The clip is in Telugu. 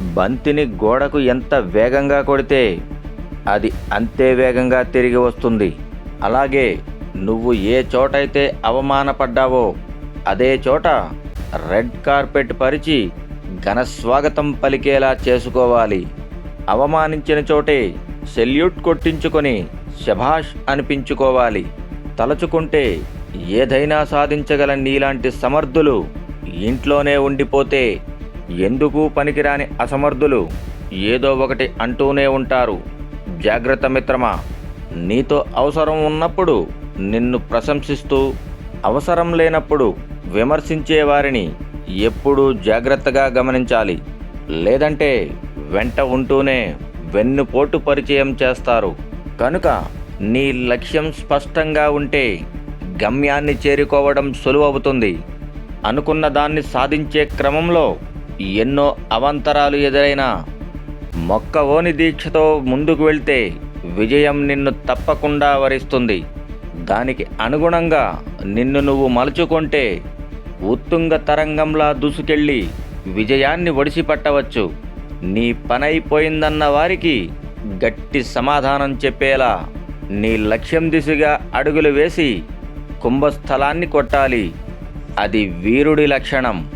బంతిని గోడకు ఎంత వేగంగా కొడితే అది అంతే వేగంగా తిరిగి వస్తుంది. అలాగే నువ్వు ఏ చోటైతే అవమానపడ్డావో అదే చోట రెడ్ కార్పెట్ పరిచి ఘనస్వాగతం పలికేలా చేసుకోవాలి. అవమానించిన చోటే సెల్యూట్ కొట్టించుకొని శభాష్ అనిపించుకోవాలి. తలచుకుంటే ఏదైనా సాధించగల నీలాంటి సమర్థులు ఇంట్లోనే ఉండిపోతే ఎందుకు పనికిరాని అసమర్థులు ఏదో ఒకటి అంటూనే ఉంటారు. జాగ్రత్త మిత్రమా, నీతో అవసరం ఉన్నప్పుడు నిన్ను ప్రశంసిస్తూ అవసరం లేనప్పుడు విమర్శించే వారిని ఎప్పుడూ జాగ్రత్తగా గమనించాలి. లేదంటే వెంట ఉంటూనే వెన్నుపోటు పరిచయం చేస్తారు. కనుక నీ లక్ష్యం స్పష్టంగా ఉంటే గమ్యాన్ని చేరుకోవడం సులువవుతుంది. అనుకున్న దాన్ని సాధించే క్రమంలో ఎన్నో అవాంతరాలు ఎదురైనా మొక్కవోని దీక్షతో ముందుకు వెళ్తే విజయం నిన్ను తప్పకుండా వరిస్తుంది. దానికి అనుగుణంగా నిన్ను నువ్వు మలుచుకుంటే ఉత్తుంగ తరంగంలా దూసుకెళ్ళి విజయాన్ని ఒడిసిపట్టవచ్చు. నీ పనైపోయిందన్న వారికి గట్టి సమాధానం చెప్పేలా నీ లక్ష్యం దిశగా అడుగులు వేసి కుంభస్థలాన్ని కొట్టాలి. అది వీరుడి లక్షణం.